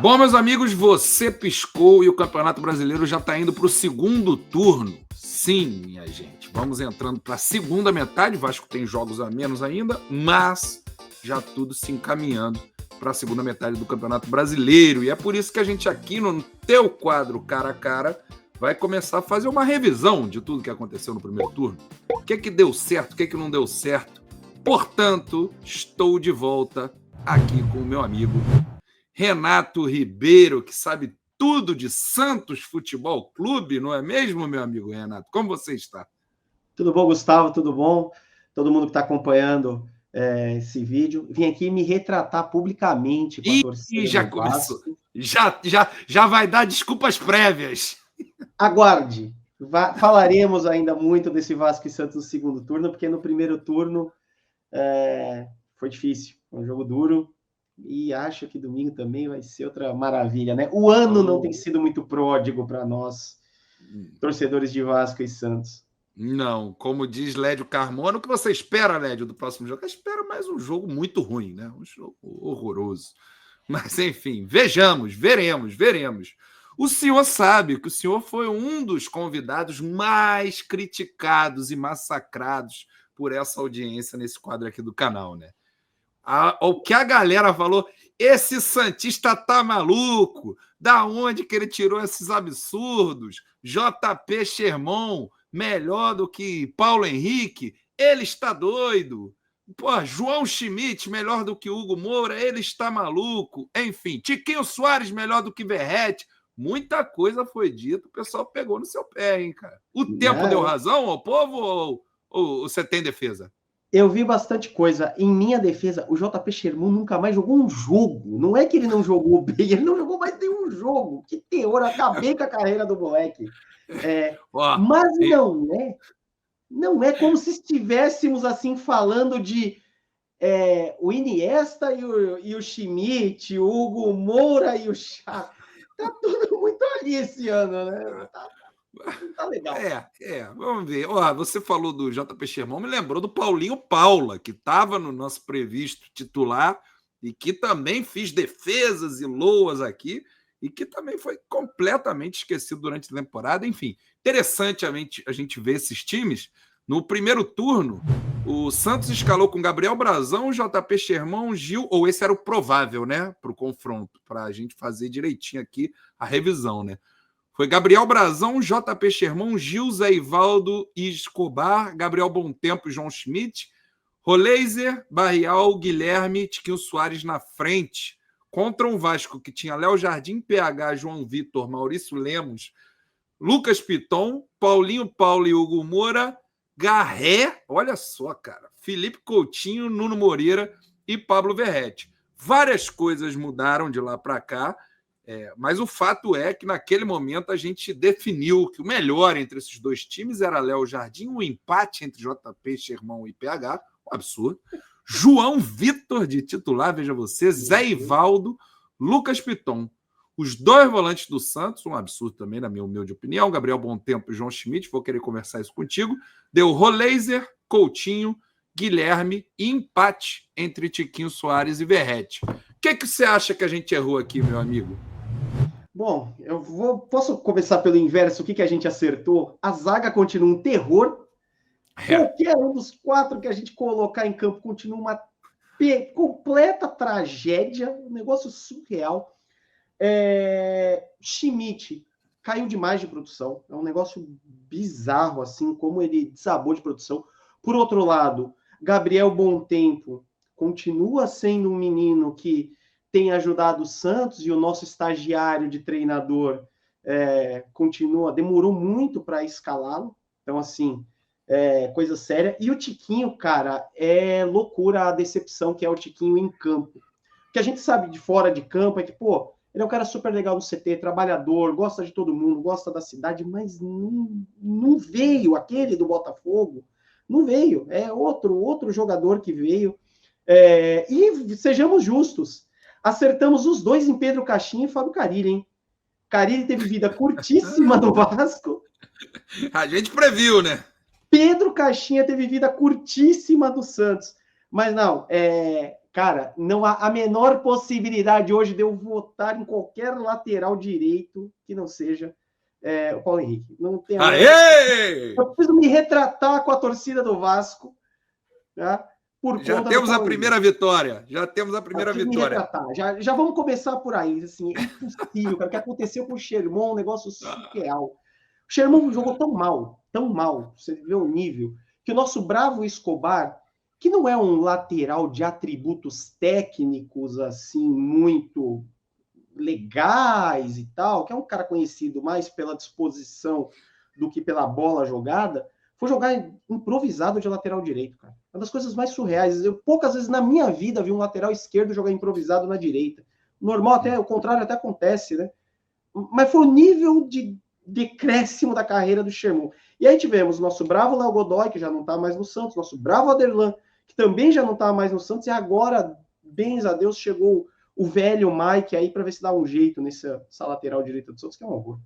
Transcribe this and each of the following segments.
Bom, meus amigos, você piscou e o Campeonato Brasileiro já está indo para o segundo turno. Sim, minha gente. Vamos entrando para a segunda metade. O Vasco tem jogos a menos ainda, mas já tudo se encaminhando para a segunda metade do Campeonato Brasileiro. E é por isso que a gente aqui no teu quadro Cara a Cara vai começar a fazer uma revisão de tudo que aconteceu no primeiro turno. O que é que deu certo, o que é que não deu certo. Portanto, estou de volta aqui com o meu amigo Renato Ribeiro, que sabe tudo de Santos Futebol Clube, não é mesmo, meu amigo Renato? Como você está? Tudo bom, Gustavo? Tudo bom? Todo mundo que está acompanhando esse vídeo. Vim aqui me retratar publicamente com a torcida já do começou. Vasco. Já vai dar desculpas prévias. Aguarde. Falaremos ainda muito desse Vasco e Santos no segundo turno, porque no primeiro turno foi difícil. Foi um jogo duro. E acho que domingo também vai ser outra maravilha, né? O ano não tem sido muito pródigo para nós, torcedores de Vasco e Santos. Não, como diz Lédio Carmona, o que você espera, Lédio, do próximo jogo? Eu espero mais um jogo muito ruim, né? Um jogo horroroso. Mas, enfim, veremos. O senhor sabe que o senhor foi um dos convidados mais criticados e massacrados por essa audiência nesse quadro aqui do canal, né? O que a galera falou, esse santista tá maluco, da onde que ele tirou esses absurdos? JP Sherman, melhor do que Paulo Henrique, ele está doido. Pô, João Schmidt, melhor do que Hugo Moura, ele está maluco. Enfim, Tiquinho Soares, melhor do que Verratti. Muita coisa foi dita, o pessoal pegou no seu pé, hein, cara? O tempo deu razão ao povo ou você tem defesa? Eu vi bastante coisa. Em minha defesa, o JP Sherman nunca mais jogou um jogo. Não é que ele não jogou bem, ele não jogou mais nenhum jogo. Que terror, acabei com a carreira do moleque. Mas não é como se estivéssemos assim falando de o Iniesta e o Schmidt, o Hugo Moura e o Chá. Tá tudo muito ali esse ano, né? Tá legal. Vamos ver. Você falou do JP Sherman, me lembrou do Paulinho Paula, que estava no nosso previsto titular e que também fiz defesas e loas aqui e que também foi completamente esquecido durante a temporada. Enfim, interessante a gente ver esses times. No primeiro turno, o Santos escalou com Gabriel Brazão, JP Sherman, Gil, ou esse era o provável, né, para o confronto, para a gente fazer direitinho aqui a revisão, né? Foi Gabriel Brazão, JP Sherman, Gil, Zé Ivaldo e Escobar, Gabriel Bontempo e João Schmidt, Roleiser, Barrial, Guilherme, Tiquinho Soares na frente, contra um Vasco que tinha Léo Jardim, PH, João Vitor, Maurício Lemos, Lucas Piton, Paulinho Paulo e Hugo Moura, Garré, olha só, cara, Felipe Coutinho, Nuno Moreira e Pablo Verratti. Várias coisas mudaram de lá para cá, mas o fato é que naquele momento a gente definiu que o melhor entre esses dois times era Léo Jardim, um empate entre JP, Sherman e PH, um absurdo. João Vitor de titular, veja você, Zé Ivaldo, Lucas Piton. Os dois volantes do Santos, um absurdo também, na minha humilde opinião, Gabriel Bontempo e João Schmidt, vou querer conversar isso contigo. Deu Roleiser, Coutinho, Guilherme e empate entre Tiquinho Soares e Verratti. O que você acha que a gente errou aqui, meu amigo? Bom, posso começar pelo inverso, o que a gente acertou? A zaga continua um terror. Qualquer um dos quatro que a gente colocar em campo continua uma completa tragédia, um negócio surreal. Schmidt caiu demais de produção, é um negócio bizarro, assim, como ele desabou de produção. Por outro lado, Gabriel Bontempo continua sendo um menino que tem ajudado o Santos e o nosso estagiário de treinador demorou muito para escalá-lo, então, assim, coisa séria. E o Tiquinho, cara, é loucura a decepção que é o Tiquinho em campo. O que a gente sabe de fora de campo é que, ele é um cara super legal no CT, trabalhador, gosta de todo mundo, gosta da cidade, mas não veio aquele do Botafogo, não veio. É outro jogador que veio. E sejamos justos, acertamos os dois em Pedro Caixinha e Fábio Carille, hein? Carille teve vida curtíssima no Vasco. A gente previu, né? Pedro Caixinha teve vida curtíssima do Santos. Mas não, Cara, não há a menor possibilidade hoje de eu votar em qualquer lateral direito que não seja o Paulo Henrique. Não tem a menor... Aê! Eu preciso me retratar com a torcida do Vasco, tá? Por Já conta do temos a Paulo primeira Henrique. vitória. Já temos a Eu primeira preciso me vitória. retratar. Já vamos começar por aí. Assim, é impossível, cara. O que aconteceu com o Sherman, um negócio surreal. O Sherman jogou tão mal, você vê o nível, que o nosso bravo Escobar, que não é um lateral de atributos técnicos assim muito legais e tal, que é um cara conhecido mais pela disposição do que pela bola jogada, foi jogar improvisado de lateral direito, cara. Uma das coisas mais surreais. Eu poucas vezes na minha vida vi um lateral esquerdo jogar improvisado na direita. Normal, até o contrário até acontece, né? Mas foi o nível de decréscimo da carreira do Sherman. E aí tivemos nosso bravo Léo Godoy, que já não está mais no Santos, nosso bravo Aderlan, que também já não está mais no Santos, e agora, bens a Deus, chegou o velho Mike aí para ver se dá um jeito nessa lateral direita do Santos, que é um horror.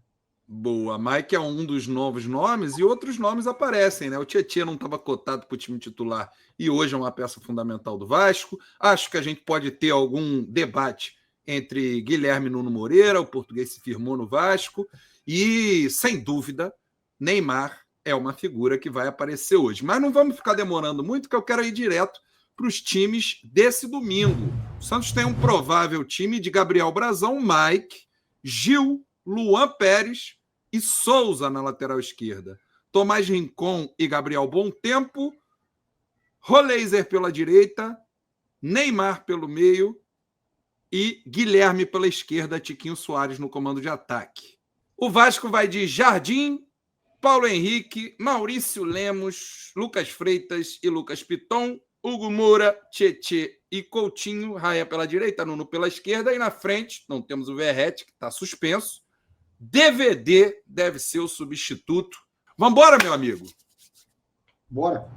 Boa, Mike é um dos novos nomes e outros nomes aparecem, né? O Tietchan não estava cotado para o time titular e hoje é uma peça fundamental do Vasco. Acho que a gente pode ter algum debate entre Guilherme e Nuno Moreira, o português se firmou no Vasco e, sem dúvida, Neymar é uma figura que vai aparecer hoje. Mas não vamos ficar demorando muito, que eu quero ir direto para os times desse domingo. O Santos tem um provável time de Gabriel Brazão, Mike, Gil, Luan Pérez e Souza na lateral esquerda. Tomás Rincon e Gabriel Bom Tempo, Roleiser pela direita, Neymar pelo meio e Guilherme pela esquerda, Tiquinho Soares no comando de ataque. O Vasco vai de Jardim, Paulo Henrique, Maurício Lemos, Lucas Freitas e Lucas Piton, Hugo Moura, Tietê e Coutinho, Raia pela direita, Nuno pela esquerda, e na frente não temos o Verrete, que está suspenso. DVD deve ser o substituto. Vambora, meu amigo. Bora.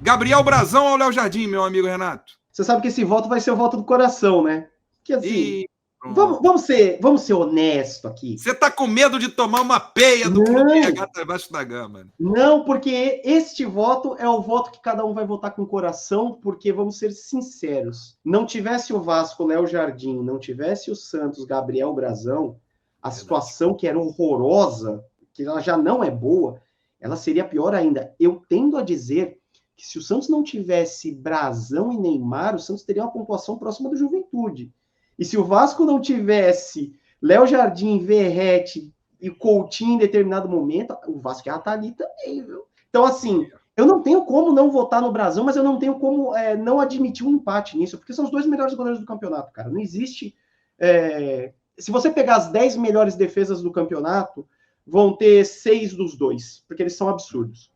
Gabriel Brazão ou Léo Jardim, meu amigo Renato? Você sabe que esse voto vai ser o voto do coração, né? Que assim, E... vamos ser honestos aqui. Você tá com medo de tomar uma peia do Clube Regata Vasco da Gama? Não, porque este voto é o voto que cada um vai votar com o coração, porque vamos ser sinceros, não tivesse o Vasco, Léo Jardim, não tivesse o Santos, Gabriel Brazão, a situação que era horrorosa, que ela já não é boa, ela seria pior ainda. Eu tendo a dizer que se o Santos não tivesse Brazão e Neymar, o Santos teria uma pontuação próxima do Juventude. E se o Vasco não tivesse Léo Jardim, Verrete e Coutinho em determinado momento, o Vasco já tá ali também, viu? Então, assim, eu não tenho como não votar no Brazão, mas eu não tenho como não admitir um empate nisso, porque são os dois melhores goleiros do campeonato, cara. Não existe... Se você pegar as 10 melhores defesas do campeonato, vão ter 6 dos dois, porque eles são absurdos.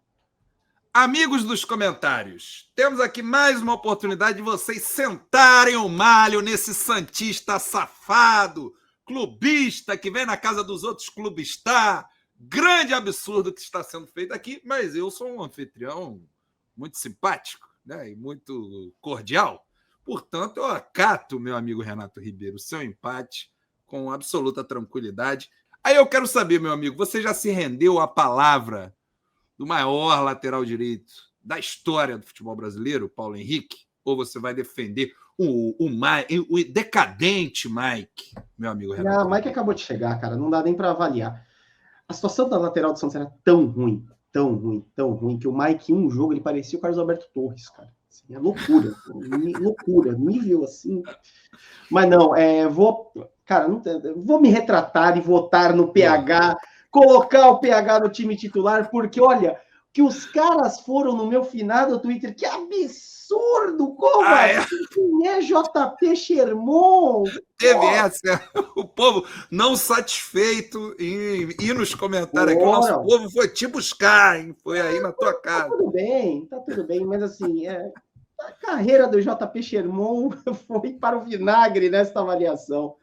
Amigos dos comentários, temos aqui mais uma oportunidade de vocês sentarem o malho nesse santista safado, clubista, que vem na casa dos outros clubistar. Grande absurdo que está sendo feito aqui, mas eu sou um anfitrião muito simpático, né, e muito cordial. Portanto, eu acato, meu amigo Renato Ribeiro, o seu empate com absoluta tranquilidade. Aí eu quero saber, meu amigo, você já se rendeu à palavra do maior lateral direito da história do futebol brasileiro, Paulo Henrique? Ou você vai defender o decadente Mike, meu amigo Renato? O Mike acabou de chegar, cara, não dá nem para avaliar. A situação da lateral do Santos era tão ruim, que o Mike, em um jogo, ele parecia o Carlos Alberto Torres, cara. Assim, é loucura, loucura, nível assim. Mas não, vou me retratar e votar no PH, colocar o PH no time titular, porque, olha, que os caras foram no meu finado Twitter, que absurdo! Como assim? Quem é JP Sherman? Teve essa, o povo não satisfeito em ir nos comentários aqui, o nosso povo foi te buscar, hein? Foi aí na tua casa. Tá tudo bem, mas assim, a carreira do JP Sherman foi para o vinagre nesta avaliação.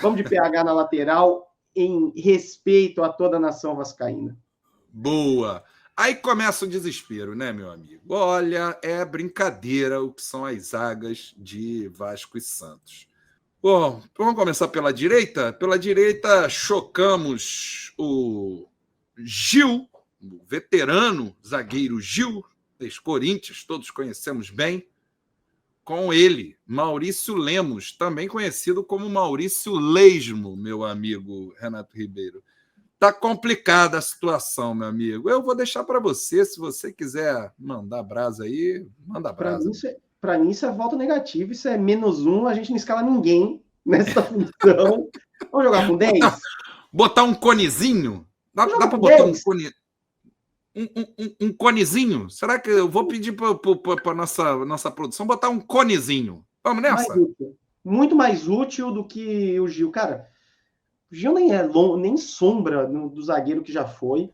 Vamos de PH na lateral, em respeito a toda a nação vascaína. Boa! Aí começa o desespero, né, meu amigo? Olha, é brincadeira o que são as zagas de Vasco e Santos. Bom, vamos começar pela direita? Pela direita, chocamos o Gil, o veterano zagueiro Gil, ex-Corinthians, todos conhecemos bem. com ele, Maurício Lemos, também conhecido como Maurício Leismo, meu amigo Renato Ribeiro. Tá complicada a situação, meu amigo. Eu vou deixar para você, se você quiser mandar brasa aí, manda brasa. Para mim, isso é voto negativo, isso é -1, a gente não escala ninguém nessa função. Vamos jogar com 10? Botar um conezinho? Dá para botar 10? Um conezinho? Será que eu vou pedir para nossa produção botar um conezinho? Vamos nessa? Muito mais útil do que o Gil. Cara, o Gil nem sombra do zagueiro que já foi.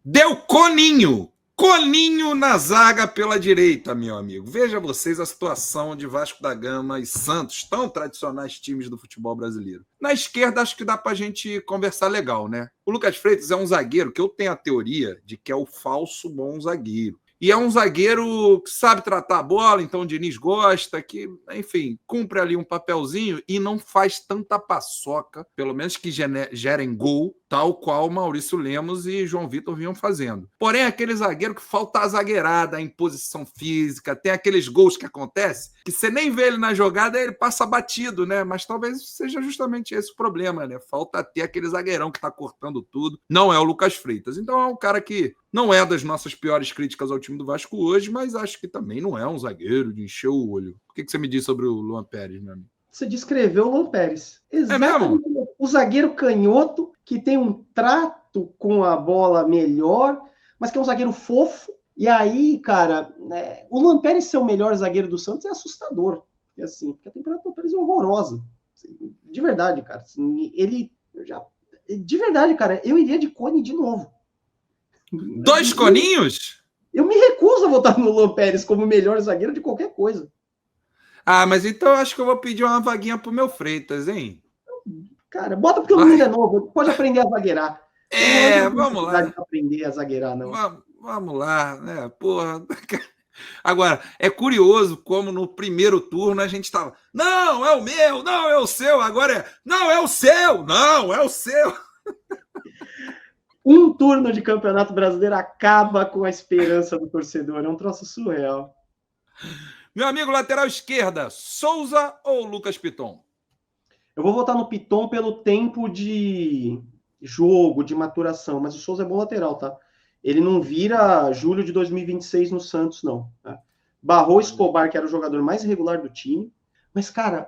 Deu coninho! Coninho na zaga pela direita, meu amigo. Veja vocês a situação de Vasco da Gama e Santos, tão tradicionais times do futebol brasileiro. Na esquerda, acho que dá pra gente conversar legal, né? O Lucas Freitas é um zagueiro que eu tenho a teoria de que é o falso bom zagueiro. E é um zagueiro que sabe tratar a bola, então o Diniz gosta, que, enfim, cumpre ali um papelzinho e não faz tanta paçoca, pelo menos que gerem gol, tal qual Maurício Lemos e João Vitor vinham fazendo. Porém, aquele zagueiro que falta a zagueirada, a imposição física, tem aqueles gols que acontecem, que você nem vê ele na jogada, ele passa batido, né? Mas talvez seja justamente esse o problema, né? Falta ter aquele zagueirão que tá cortando tudo. Não é o Lucas Freitas. Então é um cara que não é das nossas piores críticas ao time do Vasco hoje, mas acho que também não é um zagueiro de encher o olho. O que você me diz sobre o Luan Pérez, meu amigo? Você descreveu o Luan Pérez. Exatamente. É o zagueiro canhoto, que tem um trato com a bola melhor, mas que é um zagueiro fofo. E aí, cara, o Luan Pérez ser o melhor zagueiro do Santos é assustador. Porque a temporada do Luan Pérez é horrorosa. De verdade, cara. De verdade, cara, eu iria de Cone de novo. 2 coninhos? Eu me recuso a votar no Luan Pérez como o melhor zagueiro de qualquer coisa. Ah, mas então eu acho que eu vou pedir uma vaguinha pro meu Freitas, hein? Cara, bota porque o menino é novo, pode aprender a zagueirar. Vamos lá. Aprender a zagueirar, não. Vamos lá, né? Porra. Agora, é curioso como no primeiro turno a gente estava, não, é o meu, não, é o seu, agora não, é o seu, não, é o seu. Um turno de Campeonato Brasileiro acaba com a esperança do torcedor. É um troço surreal. Meu amigo lateral esquerda, Souza ou Lucas Piton? Eu vou votar no Piton pelo tempo de jogo, de maturação, mas o Souza é bom lateral, tá? Ele não vira julho de 2026 no Santos, não. Tá? Barrou Escobar, que era o jogador mais regular do time. Mas, cara,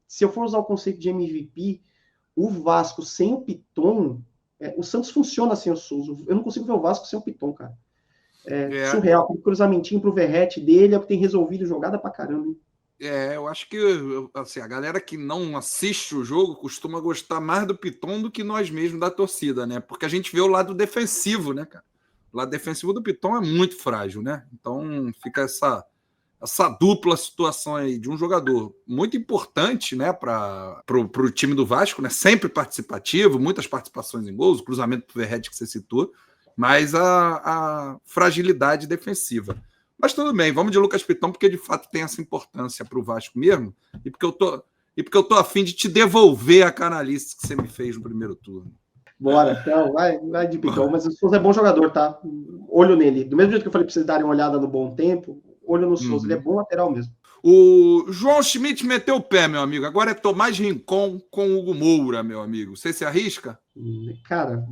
se eu for usar o conceito de MVP, o Vasco sem o Piton... o Santos funciona sem o Souza. Eu não consigo ver o Vasco sem o Piton, cara. Surreal. O cruzamentinho pro Verrete dele é o que tem resolvido jogada pra caramba. Hein? Eu acho que assim, a galera que não assiste o jogo costuma gostar mais do Piton do que nós mesmos da torcida, né? Porque a gente vê o lado defensivo, né, cara? O lado defensivo do Piton é muito frágil, né? Então fica essa dupla situação aí de um jogador muito importante, né, para o time do Vasco, né, sempre participativo, muitas participações em gols, o cruzamento do Verrete que você citou, mas a fragilidade defensiva. Mas tudo bem, vamos de Lucas Piton, porque de fato tem essa importância para o Vasco mesmo, e porque eu tô a fim de te devolver a canalice que você me fez no primeiro turno. Bora, então, vai de Piton, mas o Souza é bom jogador, tá? Olho nele. Do mesmo jeito que eu falei para vocês darem uma olhada no Bom Tempo, olho no Souza, ele é bom lateral mesmo. O João Schmidt meteu o pé, meu amigo. Agora é Tomás Rincon com Hugo Moura, meu amigo. Você se arrisca? Cara,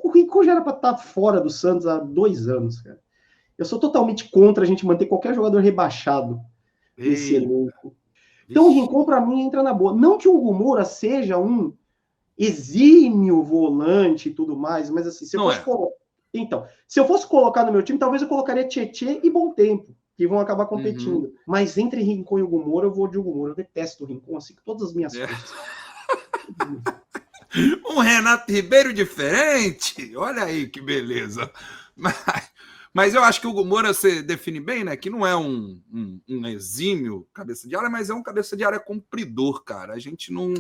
o Rincon já era para estar fora do Santos há 2 anos, cara. Eu sou totalmente contra a gente manter qualquer jogador rebaixado nesse elenco. Então o Rincon, para mim, entra na boa. Não que o Hugo Moura seja um exímio volante e tudo mais, mas assim, se eu fosse colocar no meu time, talvez eu colocaria Tietê e Bom Tempo, que vão acabar competindo. Mas entre Rincon e Hugo Moura, eu vou de Hugo Moura. Eu detesto o Rincon, assim, com todas as minhas forças. Um Renato Ribeiro diferente? Olha aí que beleza. Mas eu acho que o Hugo Moura você define bem, né? Que não é um exímio cabeça de área, mas é um cabeça de área cumpridor, cara. A gente não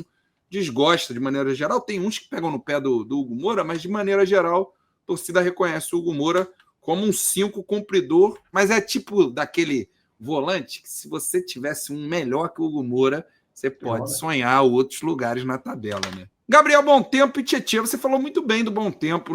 desgosta de maneira geral. Tem uns que pegam no pé do Hugo Moura, mas de maneira geral, a torcida reconhece o Hugo Moura como um 5 cumpridor, mas é tipo daquele volante que se você tivesse um melhor que o Hugo Moura, você pode sonhar outros lugares na tabela, né? Gabriel Bom Tempo e Tietê, você falou muito bem do Bom Tempo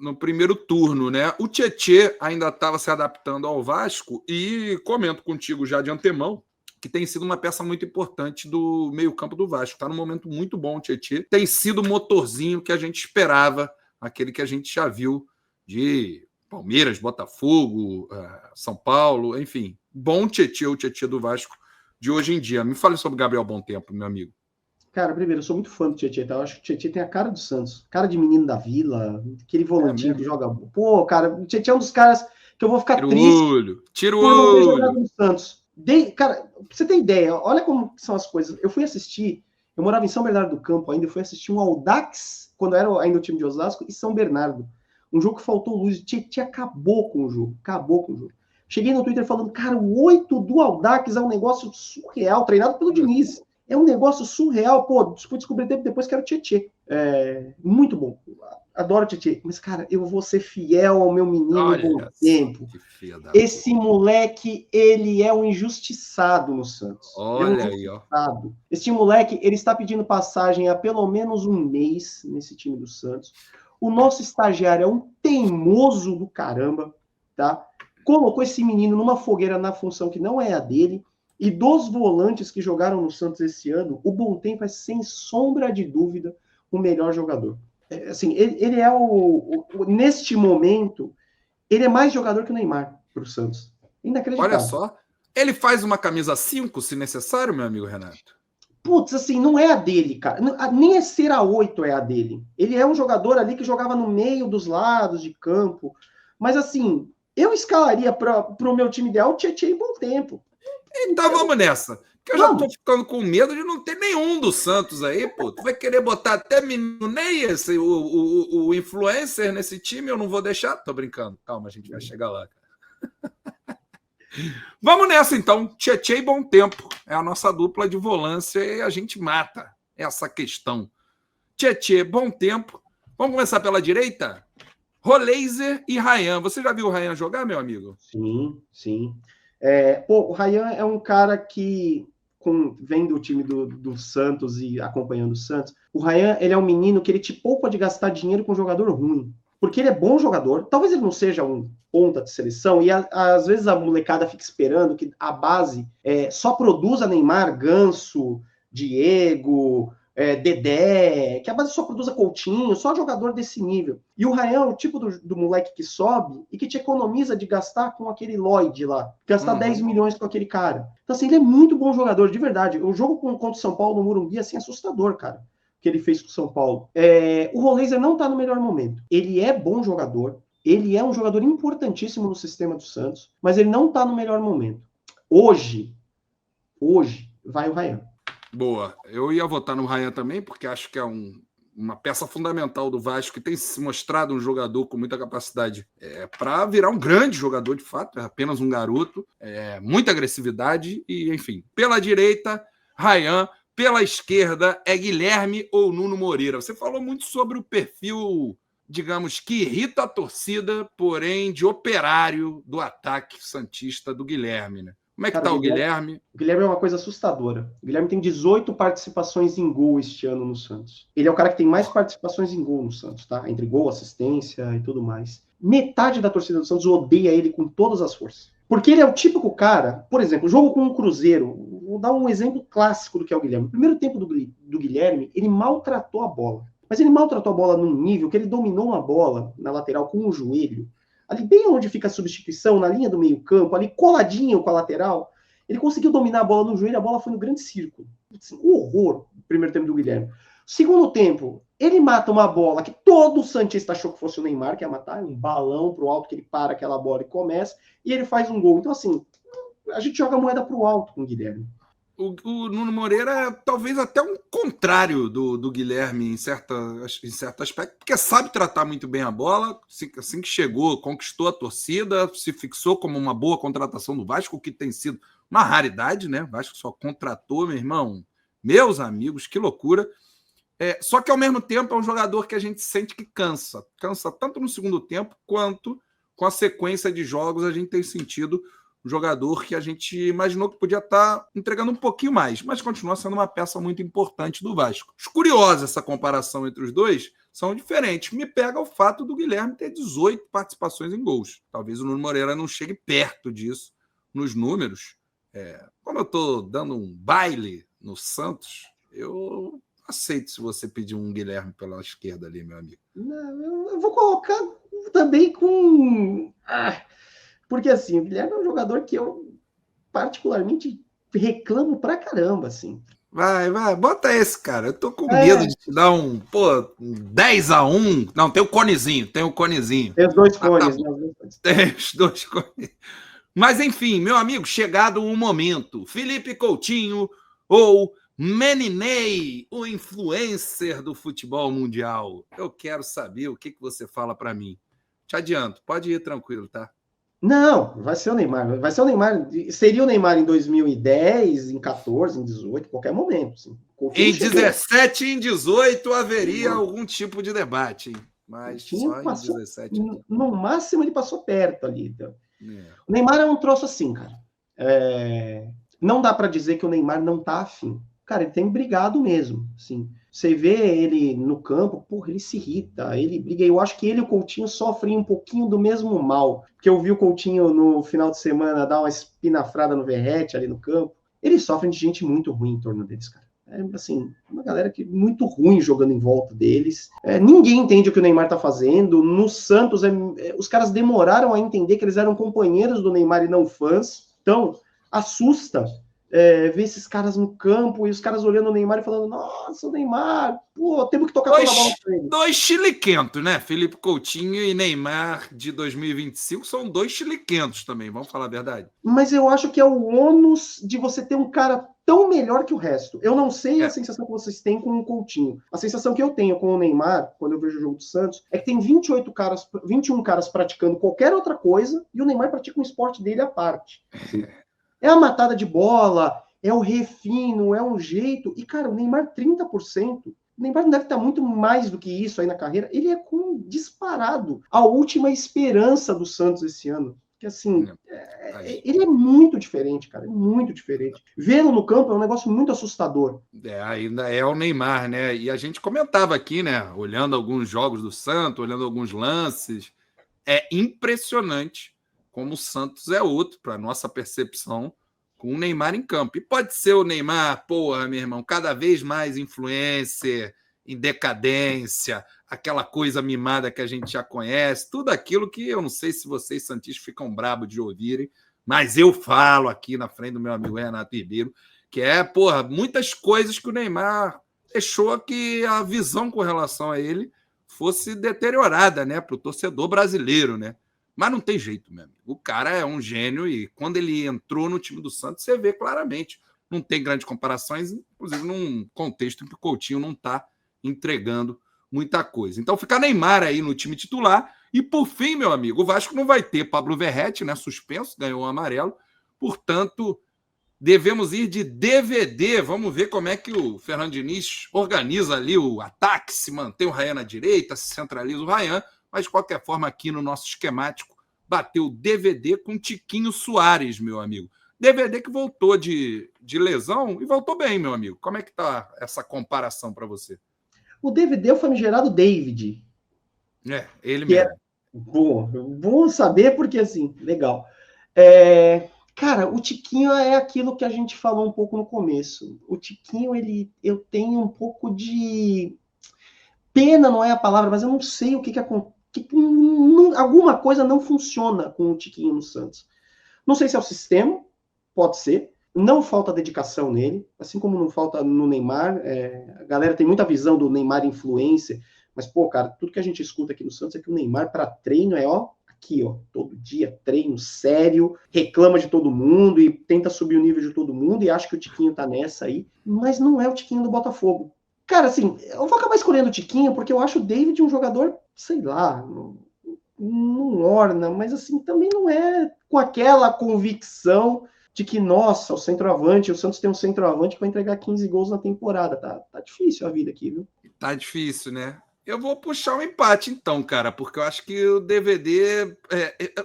no primeiro turno, né? O Tietê ainda estava se adaptando ao Vasco e comento contigo já de antemão que tem sido uma peça muito importante do meio-campo do Vasco. Está num momento muito bom o Tietê. Tem sido o motorzinho que a gente esperava, aquele que a gente já viu de Palmeiras, Botafogo, São Paulo, enfim. Bom Tietê, o Tietê do Vasco de hoje em dia. Me fale sobre Gabriel Bom Tempo, meu amigo. Cara, primeiro, eu sou muito fã do Tietê, tá? Eu acho que o Tietê tem a cara do Santos, cara de menino da vila, aquele volantinho que joga. Pô, cara, o Tietê é um dos caras que eu vou ficar triste Tira o por não ter jogado olho. no Santos. Cara, pra você ter ideia, olha como são as coisas. Eu fui assistir, eu morava em São Bernardo do Campo ainda, eu fui assistir um Audax, quando era ainda o time de Osasco, e São Bernardo. Um jogo que faltou luz, o Tietê acabou com o jogo, Cheguei no Twitter falando, cara, o 8 do Audax é um negócio surreal, treinado pelo Diniz. É um negócio surreal, pô, fui descobrir depois que era o Tietê. Muito bom. Adoro o Tietê. Mas, cara, eu vou ser fiel ao meu menino Bom Tempo. Esse moleque, ele é um injustiçado no Santos. Olha aí, ó. Esse moleque, ele está pedindo passagem há pelo menos um mês nesse time do Santos. O nosso estagiário é um teimoso do caramba, tá? Colocou esse menino numa fogueira na função que não é a dele. E dos volantes que jogaram no Santos esse ano, o Bom Tempo é, sem sombra de dúvida, o melhor jogador. Assim, ele é neste momento, ele é mais jogador que o Neymar para o Santos. Inacreditável. Olha só, ele faz uma camisa 5, se necessário, meu amigo Renato. Putz, assim, não é a dele, cara. Nem ser a 8 é a dele. Ele é um jogador ali que jogava no meio dos lados de campo. Mas, assim, eu escalaria para o meu time ideal o Tietê e Bom Tempo. Então vamos nessa. Porque eu já tô ficando com medo de não ter nenhum do Santos aí, pô. Tu vai querer botar até menino Ney, o influencer nesse time? Eu não vou deixar. Tô brincando. Calma, a gente vai chegar lá, cara. Vamos nessa, então. Tietê e Bom Tempo. É a nossa dupla de volância e a gente mata essa questão. Tietê, Bom Tempo. Vamos começar pela direita? Roleiser e Ryan. Você já viu o Ryan jogar, meu amigo? Sim. O Ryan é um cara que, vem do time do Santos e acompanhando o Santos, o Ryan, ele é um menino que ele te poupa de gastar dinheiro com um jogador ruim. Porque ele é bom jogador, talvez ele não seja um ponta de seleção, e às vezes a molecada fica esperando que a base só produza Neymar, Ganso, Diego, Dedé, que a base só produza Coutinho, só jogador desse nível. E o Ryan é o tipo do moleque que sobe e que te economiza de gastar com aquele Lloyd lá, gastar 10 milhões com aquele cara. Então, assim, ele é muito bom jogador, de verdade. O jogo contra o São Paulo no Morumbi, assim, assustador, cara, que ele fez com o São Paulo. O Roleiser não tá no melhor momento. Ele é bom jogador, ele é um jogador importantíssimo no sistema do Santos, mas ele não tá no melhor momento. Hoje, vai o Ryan. Boa. Eu ia votar no Ryan também, porque acho que é uma peça fundamental do Vasco, que tem se mostrado um jogador com muita capacidade para virar um grande jogador, de fato, é apenas um garoto, muita agressividade, e enfim. Pela direita, Ryan. Pela esquerda, é Guilherme ou Nuno Moreira. Você falou muito sobre o perfil, digamos, que irrita a torcida, porém de operário do ataque santista do Guilherme, né? Como é que tá o Guilherme? O Guilherme é uma coisa assustadora. O Guilherme tem 18 participações em gol este ano no Santos. Ele é o cara que tem mais participações em gol no Santos, tá? Entre gol, assistência e tudo mais. Metade da torcida do Santos odeia ele com todas as forças. Porque ele é o típico cara, por exemplo, o jogo com o Cruzeiro, vou dar um exemplo clássico do que é o Guilherme. No primeiro tempo do Guilherme, ele maltratou a bola. Mas ele maltratou a bola num nível que ele dominou uma bola na lateral com o joelho, ali bem onde fica a substituição, na linha do meio campo, ali coladinho com a lateral, ele conseguiu dominar a bola no joelho, a bola foi no grande círculo. Um horror o primeiro tempo do Guilherme. Segundo tempo, ele mata uma bola que todo santista achou que fosse o Neymar, que ia matar, um balão pro alto, que ele para aquela bola e começa, e ele faz um gol. Então, assim, a gente joga a moeda pro alto com o Guilherme. O Nuno Moreira é talvez até um contrário do Guilherme em certo aspecto, porque sabe tratar muito bem a bola, assim que chegou, conquistou a torcida, se fixou como uma boa contratação do Vasco, o que tem sido uma raridade, né? O Vasco só contratou, meu irmão, meus amigos, que loucura. Só que ao mesmo tempo é um jogador que a gente sente que cansa tanto no segundo tempo quanto com a sequência de jogos a gente tem sentido um jogador que a gente imaginou que podia estar entregando um pouquinho mais, mas continua sendo uma peça muito importante do Vasco. Curiosa essa comparação entre os dois, são diferentes. Me pega o fato do Guilherme ter 18 participações em gols. Talvez o Nuno Moreira não chegue perto disso nos números. Como eu estou dando um baile no Santos, eu aceito se você pedir um Guilherme pela esquerda ali, meu amigo. Não, eu vou colocar também com... porque assim, o Guilherme é um jogador que eu particularmente reclamo pra caramba, assim. Vai, bota esse, cara. Eu tô com medo de te dar um 10-1. Não, tem o conezinho. Tem os dois cones, tá, né? Tem os dois cones. Mas, enfim, meu amigo, chegado o momento. Felipe Coutinho ou Meninei, o influencer do futebol mundial. Eu quero saber o que você fala para mim. Te adianto, pode ir tranquilo, tá? Não, vai ser o Neymar. Vai ser o Neymar. Seria o Neymar em 2010, em 14, em 18, qualquer momento. Assim. Em 17 e em 18 haveria algum tipo de debate, hein? Mas só em 17. No máximo ele passou perto ali. Então. O Neymar é um troço assim, cara. Não dá para dizer que o Neymar não tá afim. Cara, ele tem brigado mesmo, assim. Você vê ele no campo, porra, ele se irrita, ele briga. Eu acho que ele e o Coutinho sofrem um pouquinho do mesmo mal. Porque eu vi o Coutinho no final de semana dar uma espinafrada no Verratti ali no campo. Eles sofrem de gente muito ruim em torno deles, cara. Assim, uma galera que muito ruim jogando em volta deles. Ninguém entende o que o Neymar tá fazendo. No Santos, os caras demoraram a entender que eles eram companheiros do Neymar e não fãs. Então, assusta ver esses caras no campo e os caras olhando o Neymar e falando: nossa, o Neymar, pô, temos que tocar toda a bola pra ele. Dois chiliquentos, né? Felipe Coutinho e Neymar de 2025 são dois chiliquentos também, vamos falar a verdade. Mas eu acho que é o ônus de você ter um cara tão melhor que o resto. Eu não sei a sensação que vocês têm com o Coutinho. A sensação que eu tenho com o Neymar, quando eu vejo o jogo do Santos, é que tem 21 caras praticando qualquer outra coisa e o Neymar pratica um esporte dele à parte. É a matada de bola, é o refino, é um jeito. E, cara, o Neymar 30%. O Neymar não deve estar muito mais do que isso aí na carreira. Ele é com disparado a última esperança do Santos esse ano. Que assim, ele é muito diferente, cara. É muito diferente. Vê-lo no campo é um negócio muito assustador. Ainda é o Neymar, né? E a gente comentava aqui, né? Olhando alguns jogos do Santos, olhando alguns lances. É impressionante como o Santos é outro, para nossa percepção, com o Neymar em campo. E pode ser o Neymar, porra, meu irmão, cada vez mais influencer, em decadência, aquela coisa mimada que a gente já conhece, tudo aquilo que eu não sei se vocês santistas ficam bravos de ouvirem, mas eu falo aqui na frente do meu amigo Renato Ribeiro, que porra, muitas coisas que o Neymar deixou que a visão com relação a ele fosse deteriorada, né, para o torcedor brasileiro, né? Mas não tem jeito, meu amigo. O cara é um gênio e quando ele entrou no time do Santos, você vê claramente. Não tem grandes comparações, inclusive num contexto em que o Coutinho não está entregando muita coisa. Então fica Neymar aí no time titular. E por fim, meu amigo, o Vasco não vai ter Pablo Verratti, né? Suspenso, ganhou o amarelo. Portanto, devemos ir de DVD. Vamos ver como é que o Fernando Diniz organiza ali o ataque, se mantém o Ryan na direita, se centraliza o Ryan. Mas, de qualquer forma, aqui no nosso esquemático, bateu DVD com Tiquinho Soares, meu amigo. DVD que voltou de lesão e voltou bem, meu amigo. Como é que tá essa comparação para você? O DVD é o famigerado David. Ele mesmo. Bom saber, porque, assim, legal. Cara, o Tiquinho é aquilo que a gente falou um pouco no começo. O Tiquinho, eu tenho um pouco de... Pena não é a palavra, mas eu não sei o que acontece. Alguma coisa não funciona com o Tiquinho no Santos. Não sei se é o sistema, pode ser. Não falta dedicação nele, assim como não falta no Neymar. A galera tem muita visão do Neymar influencer, mas, pô, cara, tudo que a gente escuta aqui no Santos é que o Neymar para treino aqui, todo dia, treino sério, reclama de todo mundo e tenta subir o nível de todo mundo e acha que o Tiquinho tá nessa aí, mas não é o Tiquinho do Botafogo. Cara, assim, eu vou acabar escolhendo o Tiquinho porque eu acho o David um jogador, sei lá, não orna, mas assim, também não é com aquela convicção de que, nossa, o Santos tem um centroavante que vai entregar 15 gols na temporada. Tá difícil a vida aqui, viu? Tá difícil, né? Eu vou puxar um empate, então, cara, porque eu acho que o DVD.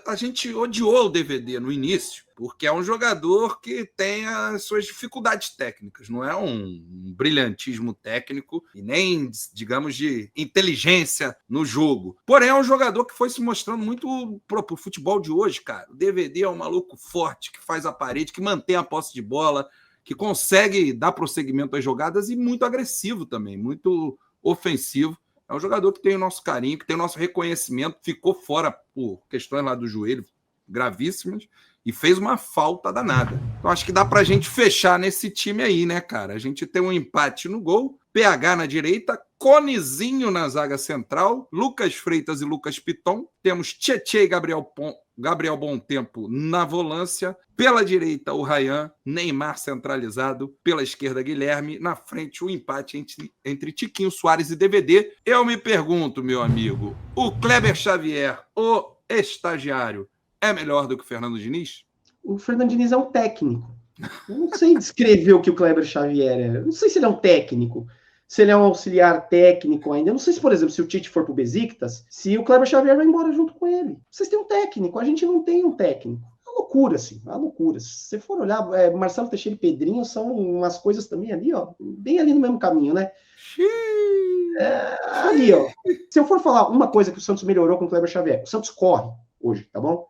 A gente odiou o DVD no início, porque é um jogador que tem as suas dificuldades técnicas, não é um brilhantismo técnico e nem, digamos, de inteligência no jogo. Porém, é um jogador que foi se mostrando muito pro futebol de hoje, cara. O DVD é um maluco forte, que faz a parede, que mantém a posse de bola, que consegue dar prosseguimento às jogadas e muito agressivo também, muito ofensivo. É um jogador que tem o nosso carinho, que tem o nosso reconhecimento, ficou fora por questões lá do joelho gravíssimas e fez uma falta danada. Então acho que dá pra gente fechar nesse time aí, né, cara? A gente tem um empate no gol, PH na direita, Conezinho na zaga central, Lucas Freitas e Lucas Piton. Temos Tietê e Gabriel Bontempo na volância. Pela direita, o Ryan, Neymar centralizado. Pela esquerda, Guilherme. Na frente, o empate entre Tiquinho Soares e DVD. Eu me pergunto, meu amigo, o Kleber Xavier, o estagiário, é melhor do que o Fernando Diniz? O Fernando Diniz é um técnico. Eu não sei descrever o que o Kleber Xavier é. Eu não sei se ele é um técnico, se ele é um auxiliar técnico ainda. Eu não sei se, por exemplo, se o Tite for pro Besiktas, se o Kleber Xavier vai embora junto com ele. Vocês têm um técnico, a gente não tem um técnico. É uma loucura, assim, uma loucura. Se você for olhar, Marcelo Teixeira e Pedrinho são umas coisas também ali, ó, bem ali no mesmo caminho, né? Ali, ó. Se eu for falar uma coisa que o Santos melhorou com o Kleber Xavier, o Santos corre hoje, tá bom?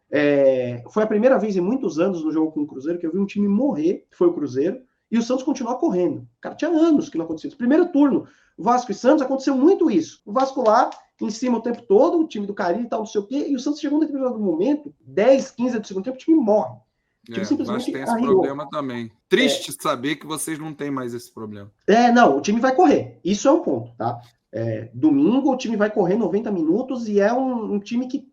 Foi a primeira vez em muitos anos no jogo com o Cruzeiro que eu vi um time morrer, que foi o Cruzeiro, e o Santos continuar correndo. Cara, tinha anos que não acontecia. Primeiro turno, Vasco e Santos, aconteceu muito isso. O Vasco lá, em cima o tempo todo, o time do Carilho e tal, não sei o quê, e o Santos chegou em determinado momento, 10, 15 do segundo tempo, o time morre. O time simplesmente tem esse problema também. Triste saber que vocês não têm mais esse problema. Não, o time vai correr. Isso é um ponto, tá? Domingo o time vai correr 90 minutos e é um time que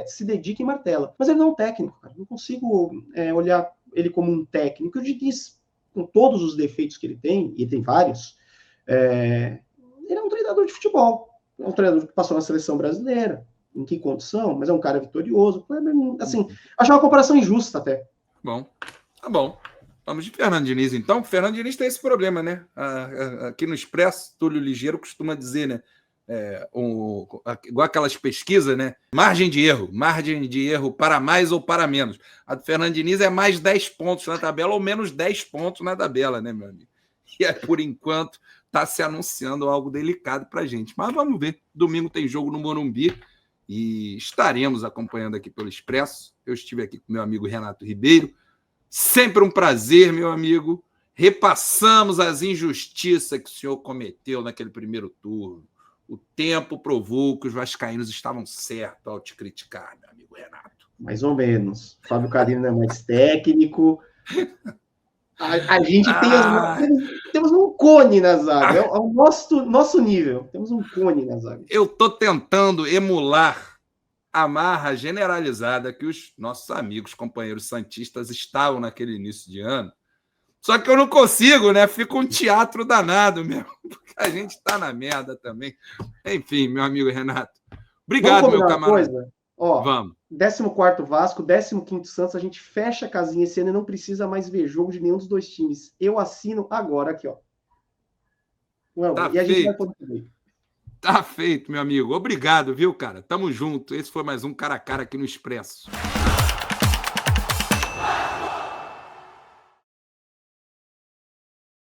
se dedica e martela. Mas ele não é um técnico, cara. Não consigo olhar ele como um técnico. O Diniz, com todos os defeitos que ele tem, e tem vários, ele é um treinador de futebol. É um treinador que passou na seleção brasileira. Em que condição? Mas é um cara vitorioso. Assim, acho uma comparação injusta até. Bom, tá bom. Vamos de Fernando Diniz, então. O Fernando Diniz tem esse problema, né? Aqui no Expresso, Túlio Ligeiro costuma dizer, né? Igual aquelas pesquisas, né? Margem de erro para mais ou para menos. A do Fernando Diniz é mais 10 pontos na tabela ou menos 10 pontos na tabela, né, meu amigo? E por enquanto está se anunciando algo delicado para a gente. Mas vamos ver. Domingo tem jogo no Morumbi e estaremos acompanhando aqui pelo Expresso. Eu estive aqui com meu amigo Renato Ribeiro. Sempre um prazer, meu amigo. Repassamos as injustiças que o senhor cometeu naquele primeiro turno. O tempo provou que os vascaínos estavam certos ao te criticar, meu amigo Renato. Mais ou menos. Fábio Carino é mais técnico. A gente temos um cone na zaga. É o nosso nível. Temos um cone na zaga. Eu estou tentando emular a marra generalizada que os nossos amigos, companheiros santistas estavam naquele início de ano. Só que eu não consigo, né? Fica um teatro danado mesmo, porque a gente está na merda também. Enfim, meu amigo Renato. Obrigado, meu camarada. Coisa? Ó, vamos. 14º Vasco, 15º Santos, a gente fecha a casinha esse ano e não precisa mais ver jogo de nenhum dos dois times. Eu assino agora aqui, ó. Tá feito. A gente vai poder. Tá feito, meu amigo. Obrigado, viu, cara? Tamo junto. Esse foi mais um Cara a Cara aqui no Expresso.